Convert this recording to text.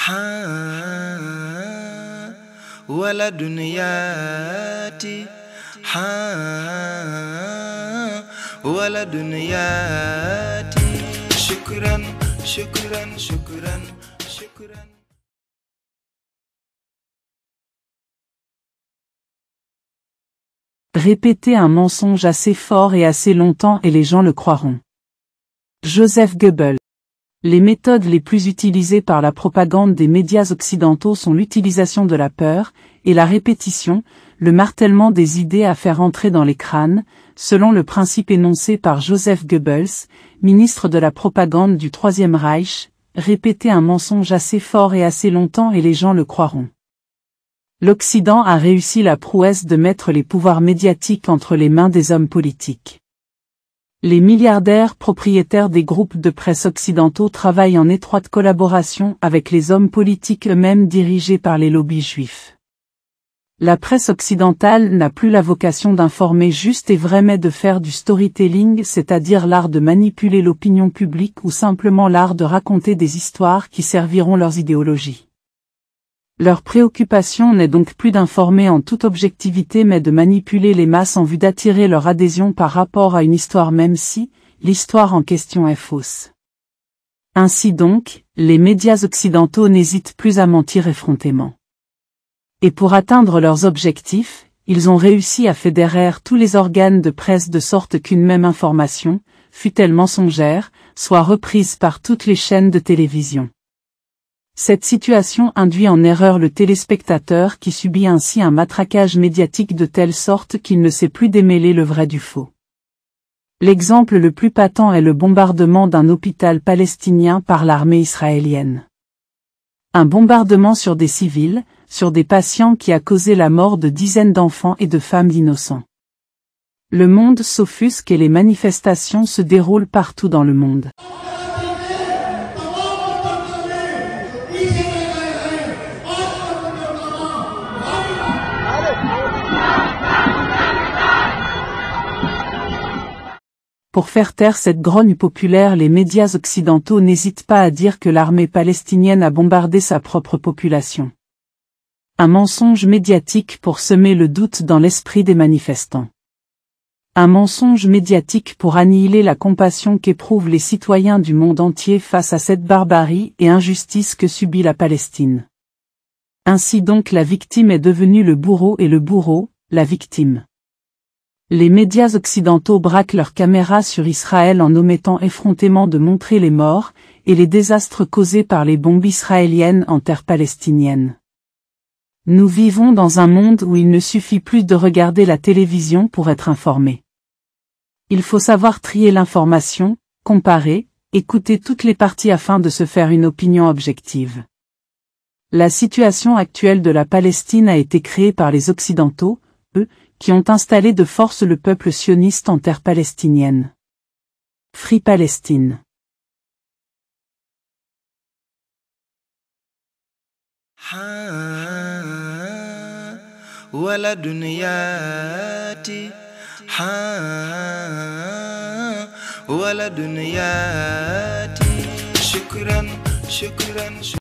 ها ولا دنياتي ها ولا دنياتي شكرا شكرا شكرا شكرا. Répétez un mensonge assez fort et assez longtemps et les gens le croiront. Joseph Goebbels. Les méthodes les plus utilisées par la propagande des médias occidentaux sont l'utilisation de la peur, et la répétition, le martèlement des idées à faire entrer dans les crânes, selon le principe énoncé par Joseph Goebbels, ministre de la propagande du Troisième Reich, répétez un mensonge assez fort et assez longtemps et les gens le croiront. L'Occident a réussi la prouesse de mettre les pouvoirs médiatiques entre les mains des hommes politiques. Les milliardaires propriétaires des groupes de presse occidentaux travaillent en étroite collaboration avec les hommes politiques eux-mêmes dirigés par les lobbies juifs. La presse occidentale n'a plus la vocation d'informer juste et vrai mais de faire du storytelling, c'est-à-dire l'art de manipuler l'opinion publique ou simplement l'art de raconter des histoires qui serviront leurs idéologies. Leur préoccupation n'est donc plus d'informer en toute objectivité mais de manipuler les masses en vue d'attirer leur adhésion par rapport à une histoire même si l'histoire en question est fausse. Ainsi donc, les médias occidentaux n'hésitent plus à mentir effrontément. Et pour atteindre leurs objectifs, ils ont réussi à fédérer tous les organes de presse de sorte qu'une même information, fût-elle mensongère, soit reprise par toutes les chaînes de télévision. Cette situation induit en erreur le téléspectateur qui subit ainsi un matraquage médiatique de telle sorte qu'il ne sait plus démêler le vrai du faux. L'exemple le plus patent est le bombardement d'un hôpital palestinien par l'armée israélienne. Un bombardement sur des civils, sur des patients qui a causé la mort de dizaines d'enfants et de femmes innocents. Le monde s'offusque et les manifestations se déroulent partout dans le monde. Pour faire taire cette grogne populaire, les médias occidentaux n'hésitent pas à dire que l'armée palestinienne a bombardé sa propre population. Un mensonge médiatique pour semer le doute dans l'esprit des manifestants. Un mensonge médiatique pour annihiler la compassion qu'éprouvent les citoyens du monde entier face à cette barbarie et injustice que subit la Palestine. Ainsi donc la victime est devenue le bourreau et le bourreau, la victime. Les médias occidentaux braquent leurs caméras sur Israël en omettant effrontément de montrer les morts et les désastres causés par les bombes israéliennes en terre palestinienne. Nous vivons dans un monde où il ne suffit plus de regarder la télévision pour être informé. Il faut savoir trier l'information, comparer, écouter toutes les parties afin de se faire une opinion objective. La situation actuelle de la Palestine a été créée par les Occidentaux, eux, qui ont installé de force le peuple sioniste en terre palestinienne. Free Palestine. ولا دنياتي ولا دنياتي شكرا شكرا